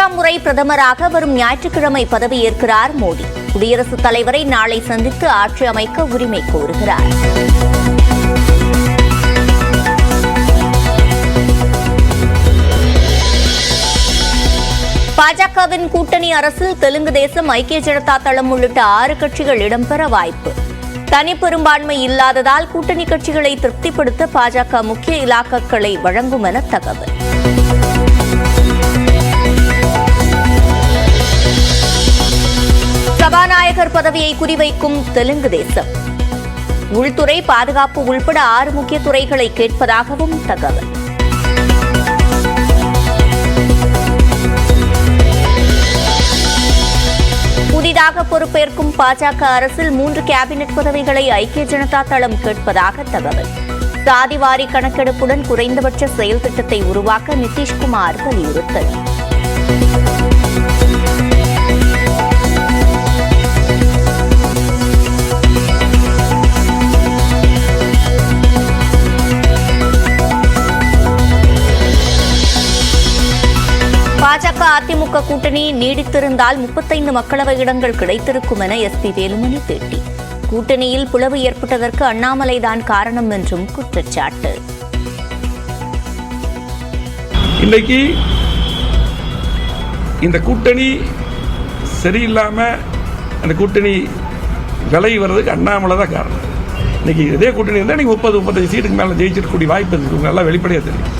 மூன்றாம் முறை பிரதமராக வரும் ஞாயிற்றுக்கிழமை பதவியேற்கிறார் மோடி. குடியரசுத் தலைவரை நாளை சந்தித்து ஆட்சி அமைக்க உரிமை கோருகிறார். பாஜகவின் கூட்டணி அரசில் தெலுங்கு தேசம், ஐக்கிய ஜனதா தளம் உள்ளிட்ட 6 கட்சிகள் இடம்பெற வாய்ப்பு. தனிப்பெரும்பான்மை இல்லாததால் கூட்டணி கட்சிகளை திருப்திப்படுத்த பாஜக முக்கிய இலாக்காக்களை வழங்கும் என தகவல். சபாநாயகர் பதவியை குறிவைக்கும் தெலுங்கு தேசம். உள்துறை, பாதுகாப்பு உள்பட 6 முக்கிய துறைகளை கேட்பதாகவும் தகவல். புதிதாக பொறுப்பேற்கும் பாஜக அரசில் 3 கேபினெட் பதவிகளை ஐக்கிய ஜனதா தளம் கேட்பதாக தகவல். சாதிவாரி கணக்கெடுப்புடன் குறைந்தபட்ச செயல் திட்டத்தை உருவாக்க நிதிஷ்குமார் வலியுறுத்தல். பாஜக அதிமுக கூட்டணி நீடித்திருந்தால் 35 மக்களவை இடங்கள் கிடைத்திருக்கும் என எஸ்பி வேலுமணி பேட்டி. கூட்டணியில் பிளவு ஏற்பட்டதற்கு அண்ணாமலைதான் காரணம் என்றும் குற்றச்சாட்டு. இன்னைக்கு இந்த கூட்டணி சரியில்லாம அந்த கூட்டணி விலகி வர்றதுக்கு அண்ணாமலை தான் காரணம். இன்னைக்கு இதே கூட்டணி இருந்தால் 30-35 சீட்டுக்கு மேல ஜெயிச்சிருக்கக்கூடிய வாய்ப்பு இருக்கு. நல்லா வெளிப்படையா தெரியும்.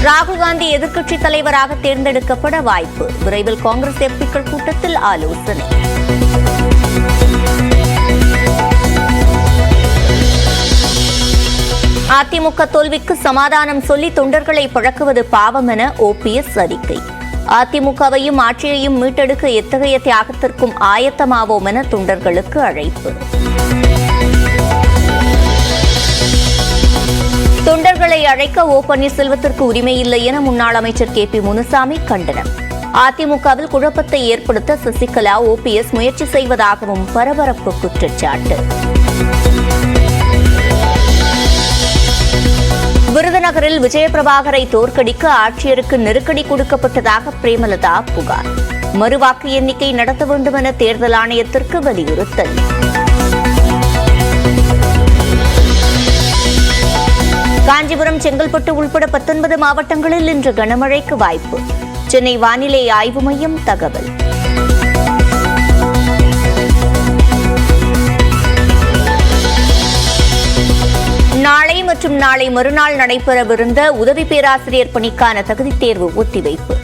ராகுல் காந்தி எதிர்க்கட்சித் தலைவராக தேர்ந்தெடுக்கப்பட வாய்ப்பு. விரைவில் காங்கிரஸ் எம்பிக்கள் கூட்டத்தில் ஆலோசனை. அதிமுக தோல்விக்கு சமாதானம் சொல்லி தொண்டர்களை பழக்குவது பாவம் என ஓபிஎஸ் அறிக்கை. அதிமுகவையும் ஆட்சியையும் மீட்டெடுக்க எத்தகைய தியாகத்திற்கும் ஆயத்தமாவோம் என தொண்டர்களுக்கு அழைப்பு. தொண்டர்களை அழைக்க ஓ பன்னீர்செல்வத்திற்கு உரிமை இல்லை என முன்னாள் அமைச்சர் கே பி முனுசாமி கண்டனம். அதிமுகவில் குழப்பத்தை ஏற்படுத்த சசிகலா, ஓபிஎஸ் முயற்சி செய்வதாகவும் பரபரப்பு குற்றச்சாட்டு. விருதுநகரில் விஜயபிரபாகரை தோற்கடிக்க ஆட்சியருக்கு நெருக்கடி கொடுக்கப்பட்டதாக பிரேமலதா புகார். மறுவாக்கு எண்ணிக்கை நடத்த வேண்டும் என தேர்தல் ஆணையத்திற்கு வலியுறுத்தல். காஞ்சிபுரம், செங்கல்பட்டு உள்பட 19 மாவட்டங்களில் இன்று கனமழைக்கு வாய்ப்பு. சென்னை வானிலை ஆய்வு மையம் தகவல். நாளை மற்றும் நாளை மறுநாள் நடைபெறவிருந்த உதவி பேராசிரியர் பணிக்கான தகுதித் தேர்வு ஒத்திவைப்பு.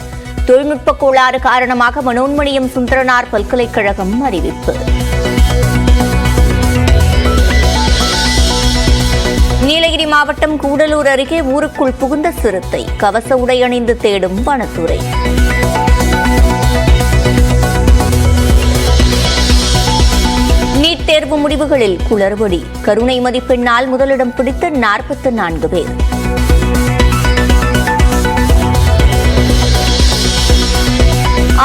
தொழில்நுட்ப கோளாறு காரணமாக மனோன்மணியம் சுந்தரனார் பல்கலைக்கழகம் அறிவிப்பு. நீலகிரி மாவட்டம் கூடலூர் அருகே ஊருக்குள் புகுந்த சிறுத்தை. கவச உடை அணிந்து தேடும் வனத்துறை. நீட் தேர்வு முடிவுகளில் குளறுபடி. கருணை மதிப்பெண்ணால் முதலிடம் பிடித்த 44 பேர்.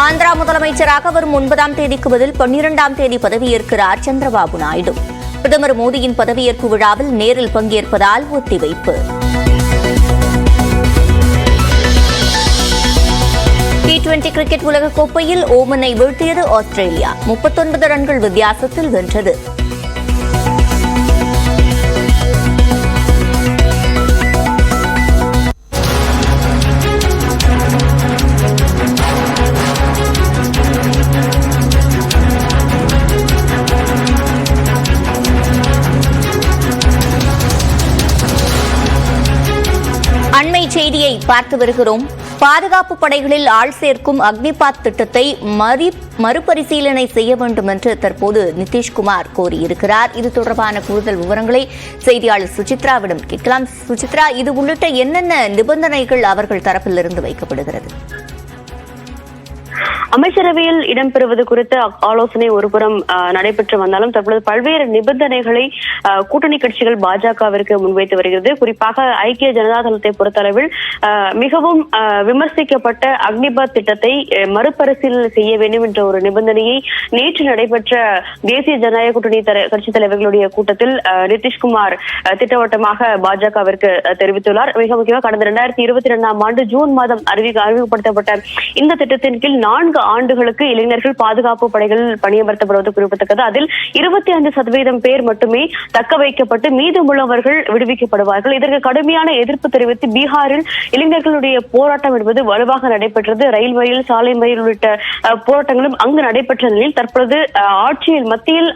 ஆந்திரா முதலமைச்சராக வரும் 9ஆம் தேதிக்கு பதில் 12ஆம் தேதி பதவியேற்கிறார் சந்திரபாபு நாயுடு. பிரதமர் மோடியின் பதவியேற்பு விழாவில் நேரில் பங்கேற்பதால் ஒத்திவைப்பு. T20 கிரிக்கெட் உலகக்கோப்பையில் ஓமனை வீழ்த்தியது ஆஸ்திரேலியா. 39 ரன்கள் வித்தியாசத்தில் வென்றது. அண்மை செய்தியை பார்த்து வருகிறோம். பாதுகாப்பு படைகளில் ஆள் சேர்க்கும் அக்னிபாத் திட்டத்தை மறுபரிசீலனை செய்ய வேண்டும் என்று தற்போது நிதிஷ்குமார் கோரியிருக்கிறார். இது தொடர்பான கூடுதல் விவரங்களை செய்தியாளர் சுசித்ராவிடம் கேட்கலாம். சுசித்ரா, இது உள்ளிட்ட என்னென்ன நிபந்தனைகள் அவர்கள் தரப்பிலிருந்து வைக்கப்படுகிறது? அமைச்சரவையில் இடம்பெறுவது குறித்த ஆலோசனை ஒருபுறம் நடைபெற்று வந்தாலும் தற்பொழுது பல்வேறு நிபந்தனைகளை கூட்டணி கட்சிகள் பாஜகவிற்கு முன்வைத்து வருகிறது. குறிப்பாக ஐக்கிய ஜனதா தளத்தை பொறுத்தளவில் மிகவும் விமர்சிக்கப்பட்ட அக்னிபாத் திட்டத்தை மறுபரிசீலனை செய்ய வேண்டும் என்ற ஒரு நிபந்தனையை நேற்று நடைபெற்ற தேசிய ஜனநாயக கூட்டணி கட்சித் தலைவர்களுடைய கூட்டத்தில் நிதிஷ்குமார் திட்டவட்டமாக பாஜகவிற்கு தெரிவித்துள்ளார். மிக முக்கியமாக கடந்த 2022ஆம் ஆண்டு ஜூன் மாதம் அறிமுகப்படுத்தப்பட்ட இந்த திட்டத்தின் கீழ் 4 ஆண்டுகளுக்கு இளைஞர்கள் பாதுகாப்பு படைகளில் பணியமர்த்தப்படுவது குறிப்பிடத்தக்கது. அதில் 25% பேர் மட்டுமே தக்க வைக்கப்பட்டு மீதமுள்ளவர்கள் விடுவிக்கப்படுவார்கள். இதற்கு கடுமையான எதிர்ப்பு தெரிவித்து பீகாரில் இளைஞர்களுடைய போராட்டம் என்பது வலுவாக நடைபெற்றது. ரயில் மறியல், சாலை மறியல் உள்ளிட்ட போராட்டங்களும் அங்கு நடைபெற்ற நிலையில் தற்பொழுது மத்தியில்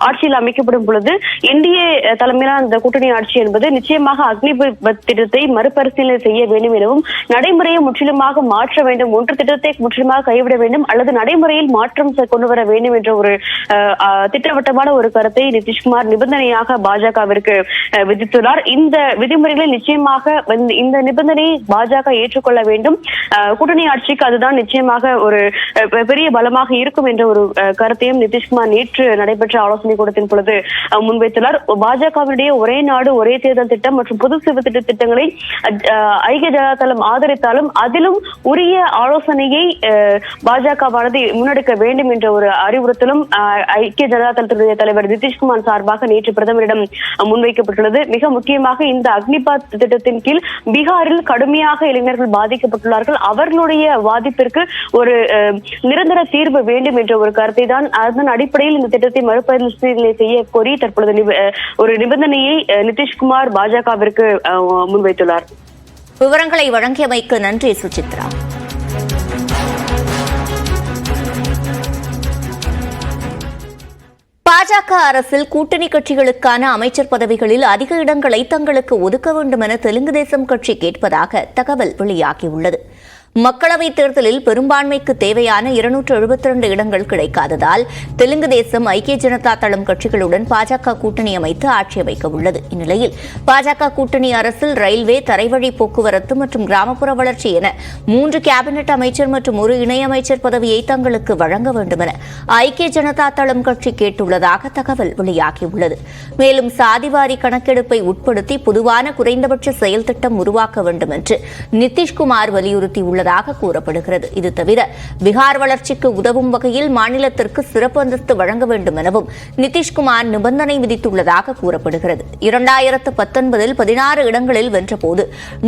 ஆட்சியில் அமைக்கப்படும் பொழுது என்டிஏ தலைமையிலான இந்த கூட்டணி ஆட்சி என்பது நிச்சயமாக அக்னிபாத் திட்டத்தை மறுபரிசீலனை செய்ய வேண்டும் எனவும் நடைமுறையை முற்றிலுமாக மாற்ற வேண்டும், ஒன்று திட்டத்தை முற்றிலுமாக கைவிட வேண்டும் அல்லது நடைமுறையில் மாற்றம் கொண்டு வர வேண்டும் என்ற ஒரு திட்டவட்டமான ஒரு கருத்தை நிதிஷ்குமார் நிபந்தனையாக பாஜகவிற்கு விதித்துள்ளார். இந்த விதிமுறைகளை நிச்சயமாக இந்த நிபந்தனையை பாஜக ஏற்றுக்கொள்ள வேண்டும். கூட்டணி ஆட்சிக்கு அதுதான் நிச்சயமாக ஒரு பெரிய பலமாக இருக்கும் என்ற ஒரு கருத்தையும் நிதிஷ்குமார் நேற்று நடைபெற்ற ஆலோசனை கூட்டத்தின் பொழுது முன்வைத்துள்ளார். பாஜகவினுடைய ஒரே நாடு ஒரே தேர்தல் திட்டம் மற்றும் பொது சேவை திட்டங்களை ஐக்கிய ஜனதா தளம் ஆதரித்தாலும் அதிலும் உரிய ஆலோசனையை பாஜகவானது முன்னெடுக்க வேண்டும் என்ற ஒரு அறிவுறுத்தலும் ஐக்கிய ஜனதா தளத்தினுடைய தலைவர் நிதிஷ்குமார் சார்பாக நேற்று பிரதமரிடம் முன்வைக்கப்பட்டுள்ளது. மிக முக்கியமாக இந்த அக்னிபாத் திட்டத்தின் கீழ் பீகாரில் கடுமையாக இளைஞர்கள் பாதிக்கப்பட்டுள்ளார்கள். அவர்களுடைய பாதிப்பிற்கு ஒரு நிரந்தர தீர்வு வேண்டும் என்ற ஒரு கருத்தை தான், அதன் அடிப்படையில் இந்த திட்டத்தை மறுபரிசீலனை செய்ய கோரி தற்பொழுது ஒரு நிபந்தனையை நிதிஷ்குமார் பாஜகவிற்கு முன்வைத்துள்ளார். விவரங்களை வழங்கியமைக்கு நன்றி சுசித்ரா. பாஜக அரசில் கூட்டணி கட்சிகளுக்கான அமைச்சர் பதவிகளில் அதிக இடங்களை தங்களுக்கு ஒதுக்க வேண்டும் என தெலுங்கு தேசம் கட்சி கேட்பதாக தகவல் வெளியாகியுள்ளது. மக்களவைத் தேர்தலில் பெரும்பான்மைக்கு தேவையான 272 இடங்கள் கிடைக்காததால் தெலுங்கு தேசம், ஐக்கிய ஜனதா தளம் கட்சிகளுடன் பாஜக கூட்டணி அமைத்து ஆட்சி அமைக்க உள்ளது. இந்நிலையில் பாஜக கூட்டணி அரசில் ரயில்வே, தரைவழி போக்குவரத்து மற்றும் கிராமப்புற வளர்ச்சி என 3 கேபினெட் அமைச்சர் மற்றும் 1 இணையமைச்சர் பதவியை தங்களுக்கு வழங்க வேண்டும் என ஐக்கிய ஜனதா தளம் கட்சி கேட்டுள்ளதாக தகவல் வெளியாகியுள்ளது. மேலும் சாதிவாரி கணக்கெடுப்பை உட்படுத்தி பொதுவான குறைந்தபட்ச செயல் திட்டம் உருவாக்க வேண்டும் என்று நிதிஷ்குமார் வலியுறுத்தியுள்ளார் கூறப்படுகிறது. இது தவிர பீகார் வளர்ச்சிக்கு உதவும் வகையில் மாநிலத்திற்கு சிறப்பு அந்தஸ்து வழங்க வேண்டும் எனவும் நிதிஷ்குமார் நிபந்தனை விதித்துள்ளதாக கூறப்படுகிறது. 2019இல் 16 இடங்களில் வென்றபோது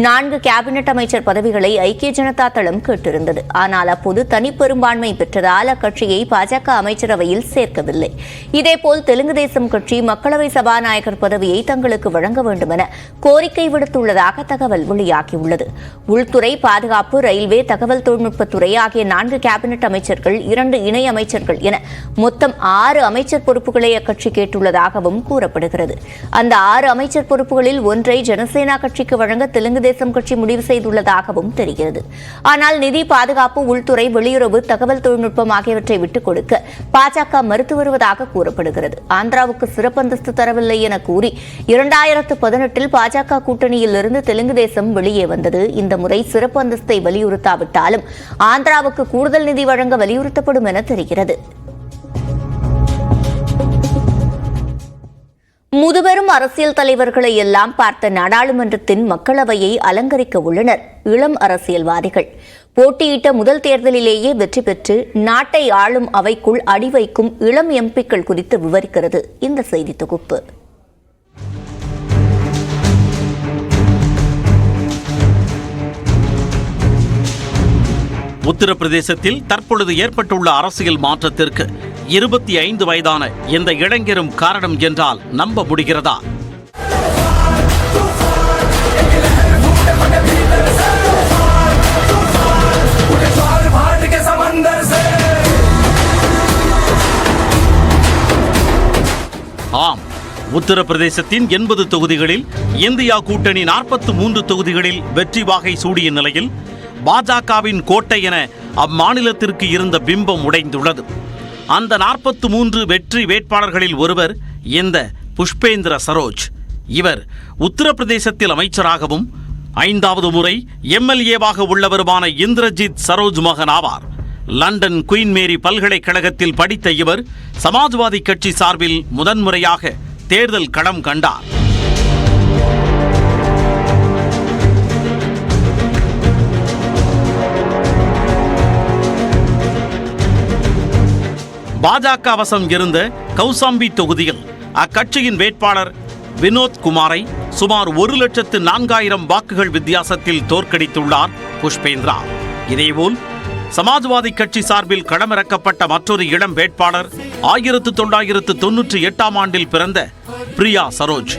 4 கேபினெட் அமைச்சர் பதவிகளை ஐக்கிய ஜனதா தளம் கேட்டிருந்தது. ஆனால் அப்போது தனிப்பெரும்பான்மை பெற்றதால் அக்கட்சியை பாஜக அமைச்சரவையில் சேர்க்கவில்லை. இதேபோல் தெலுங்கு தேசம் கட்சி மக்களவை சபாநாயகர் பதவியை தங்களுக்கு வழங்க வேண்டும் என கோரிக்கை விடுத்துள்ளதாக தகவல் வெளியாகியுள்ளது. உள்துறை, பாதுகாப்பு, ரயில்வே, தகவல் தொழில்நுட்பத்துறை ஆகிய 4 கேபினெட் அமைச்சர்கள், 2 இணை அமைச்சர்கள் என மொத்தம் 6 அமைச்சர் பொறுப்புகளை அக்கட்சி கேட்டுள்ளதாகவும் கூறப்படுகிறது. அந்த 6 அமைச்சர் பொறுப்புகளில் ஒன்றை ஜனசேனா கட்சிக்கு வழங்க தெலுங்கு தேசம் கட்சி முடிவு செய்துள்ளதாகவும் தெரிகிறது. ஆனால் நிதி, பாதுகாப்பு, உள்துறை, வெளியுறவு, தகவல் தொழில்நுட்பம் ஆகியவற்றை விட்டுக் கொடுக்க பாஜக மறுத்து வருவதாக கூறப்படுகிறது. ஆந்திராவுக்கு சிறப்பு அந்தஸ்து தரவில்லை என கூறி 2018இல் பாஜக கூட்டணியில் இருந்து தெலுங்கு தேசம் வெளியே வந்தது. இந்த முறை சிறப்பு அந்தஸ்தை வலியுறுத்தாவிட்டாலும் ஆந்திராவுக்கு கூடுதல் நிதி வழங்க வலியுறுத்தப்படும் என தெரிகிறது. முதுபெரும் அரசியல் தலைவர்களை எல்லாம் பார்த்த நாடாளுமன்றத்தின் மக்களவையை அலங்கரிக்க உள்ளனர் இளம் அரசியல்வாதிகள். போட்டியிட்ட முதல் தேர்தலிலேயே வெற்றி பெற்று நாட்டை ஆளும் அவைக்குள் அடி வைக்கும் இளம் எம்பிக்கள் குறித்து விவரிக்கிறது இந்த செய்தி தொகுப்பு. உத்தரப்பிரதேசத்தில் தற்பொழுது ஏற்பட்டுள்ள அரசியல் மாற்றத்திற்கு 25 வயதான எந்த இளைஞரும் காரணம் என்றால் நம்ப முடிகிறதா? ஆம், உத்தரப்பிரதேசத்தின் 80 தொகுதிகளில் இந்தியா கூட்டணி 43 தொகுதிகளில் வெற்றி வாகை சூடிய நிலையில் பாஜகவின் கோட்டை என அம்மாநிலத்திற்கு இருந்த பிம்பம் உடைந்துள்ளது. அந்த 43 வெற்றி வேட்பாளர்களில் ஒருவர் இந்த புஷ்பேந்திர சரோஜ். இவர் உத்தரப்பிரதேசத்தில் அமைச்சராகவும் 5வது முறை எம்எல்ஏவாக உள்ளவருமான இந்திரஜித் சரோஜ் மகன் ஆவார். லண்டன் குயின் மேரி பல்கலைக்கழகத்தில் படித்த இவர் சமாஜ்வாதி கட்சி சார்பில் முதன்முறையாக தேர்தல் களம் கண்டார். பாஜக வசம் இருந்த கௌசாம்பி தொகுதியில் அக்கட்சியின் வேட்பாளர் வினோத் குமாரை சுமார் 1,04,000 வாக்குகள் வித்தியாசத்தில் தோற்கடித்துள்ளார் புஷ்பேந்திரா. இதேபோல் சமாஜ்வாதி கட்சி சார்பில் களமிறக்கப்பட்ட மற்றொரு இளம் வேட்பாளர் 1998ஆம் ஆண்டில் பிறந்த பிரியா சரோஜ்.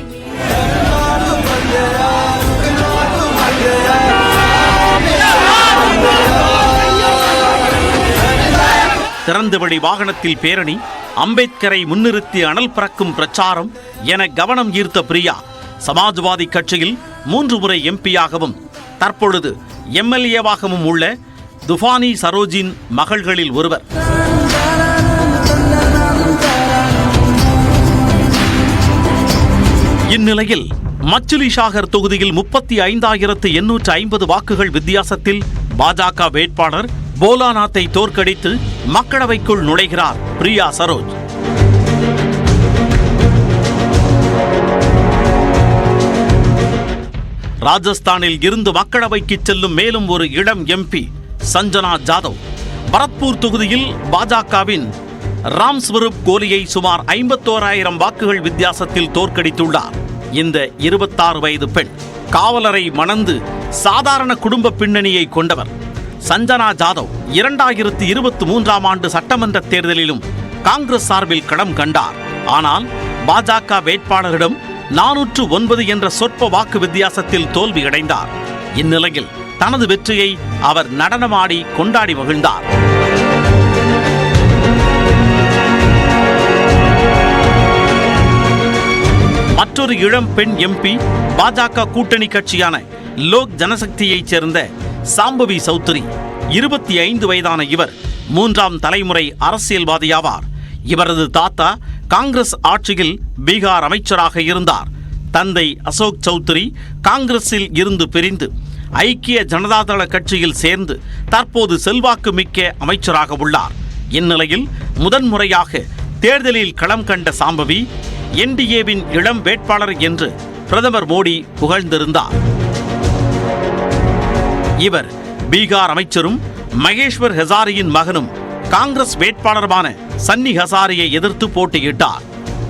திறந்தவெளி வாகனத்தில் பேரணி, அம்பேத்கரை முன்னிறுத்தி அனல் பறக்கும் பிரச்சாரம் என கவனம் ஈர்த்த பிரியா சமாஜ்வாதி கட்சியில் 3 முறை எம்பியாகவும் தற்பொழுது எம்எல்ஏவாகவும் உள்ள துஃபானி சரோஜின் மகள்களில் ஒருவர். இந்நிலையில் மச்சுலி ஷாகர் தொகுதியில் 35,850 வாக்குகள் வித்தியாசத்தில் பாஜக வேட்பாளர் போலாநாத்தை தோற்கடித்து மக்களவைக்குள் நுழைகிறார் பிரியா சரோஜ். ராஜஸ்தானில் இருந்து மக்களவைக்கு செல்லும் மேலும் ஒரு இளம் எம்பி சஞ்சனா ஜாதவ் பரத்பூர் தொகுதியில் பாஜகவின் ராம்ஸ்வரூப் கோலியை சுமார் 51,000 வாக்குகள் வித்தியாசத்தில் தோற்கடித்துள்ளார். இந்த 26 வயது பெண் காவலரை மணந்து சாதாரண குடும்ப பின்னணியை கொண்டவர். சஞ்சனா ஜாதவ் 2023ஆம் ஆண்டு சட்டமன்ற தேர்தலிலும் காங்கிரஸ் சார்பில் களம் கண்டார். ஆனால் பாஜக வேட்பாளரிடம் 409 என்ற சொற்ப வாக்கு வித்தியாசத்தில் தோல்வியடைந்தார். இந்நிலையில் தனது வெற்றியை அவர் நடனமாடி கொண்டாடி மகிழ்ந்தார். மற்றொரு இளம் பெண் எம்பி பாஜக கூட்டணி கட்சியான லோக் ஜனசக்தியைச் சேர்ந்த சாம்பவி சௌத்ரி. 25 வயதான இவர் 3ஆம் தலைமுறை அரசியல்வாதியாவார். இவரது தாத்தா காங்கிரஸ் ஆட்சியில் பீகார் அமைச்சராக இருந்தார். தந்தை அசோக் சௌத்ரி காங்கிரஸில் இருந்து பிரிந்து ஐக்கிய ஜனதாதள கட்சியில் சேர்ந்து தற்போது செல்வாக்கு மிக்க அமைச்சராக உள்ளார். இந்நிலையில் முதன்முறையாக தேர்தலில் களம் கண்ட சாம்பவி என்டிஏவின் இளம் வேட்பாளர் என்று பிரதமர் மோடி புகழ்ந்திருந்தார். இவர் பீகார் அமைச்சரும் மகேஷ்வர் ஹசாரியின் மகனும் காங்கிரஸ் வேட்பாளருமான சன்னி ஹசாரியை எதிர்த்து போட்டியிட்டார்.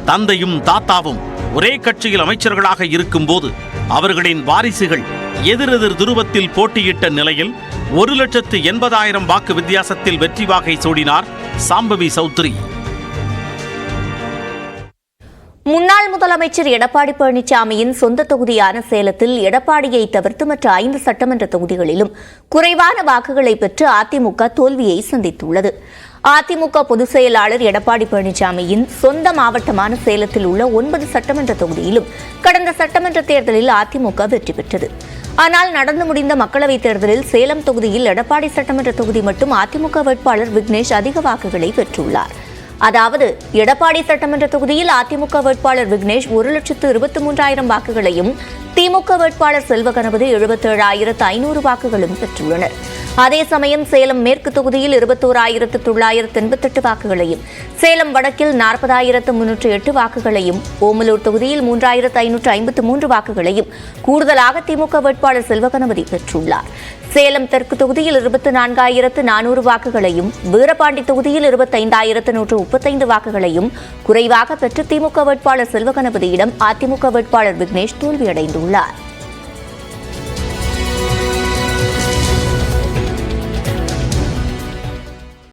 தந்தையும் தாத்தாவும் ஒரே கட்சியில் அமைச்சர்களாக இருக்கும்போது அவர்களின் வாரிசுகள் எதிரெதிர் துருவத்தில் போட்டியிட்ட நிலையில் 1,80,000 வாக்கு வித்தியாசத்தில் வெற்றி வாகை சூடினார் சாம்பவி சௌத்ரி. முன்னாள் முதலமைச்சர் எடப்பாடி பழனிசாமியின் சொந்த தொகுதியான சேலத்தில் எடப்பாடியை தவிர்த்து மற்ற 5 சட்டமன்ற தொகுதிகளிலும் குறைவான வாக்குகளை பெற்று அதிமுக தோல்வியை சந்தித்துள்ளது. அதிமுக பொதுச் செயலாளர் எடப்பாடி பழனிசாமியின் சொந்த மாவட்டமான சேலத்தில் உள்ள 9 சட்டமன்ற தொகுதியிலும் கடந்த சட்டமன்ற தேர்தலில் அதிமுக வெற்றி பெற்றது. ஆனால் நடந்து முடிந்த மக்களவைத் தேர்தலில் சேலம் தொகுதியில் எடப்பாடி சட்டமன்ற தொகுதி மட்டும் அதிமுக வேட்பாளர் விக்னேஷ் அதிக வாக்குகளை பெற்றுள்ளார். அதாவது எடப்பாடி சட்டமன்ற தொகுதியில் அதிமுக வேட்பாளர் விக்னேஷ் 1,23,000 வாக்குகளையும் திமுக வேட்பாளர் செல்வகணபதி 77,500 வாக்குகளும் பெற்றுள்ளனர். அதே சமயம் சேலம் மேற்கு தொகுதியில் 21,988 வாக்குகளையும், சேலம் வடக்கில் 40,308 வாக்குகளையும், ஓமலூர் தொகுதியில் 3,553 வாக்குகளையும் கூடுதலாக திமுக வேட்பாளர் செல்வகணபதி பெற்றுள்ளார். சேலம் தெற்கு தொகுதியில் 24,400 வாக்குகளையும், வீரபாண்டி தொகுதியில் 25,135 வாக்குகளையும் குறைவாக பெற்று திமுக வேட்பாளர் செல்வகணபதியிடம் அதிமுக வேட்பாளர் விக்னேஷ் தோல்வியடைந்துள்ளார்.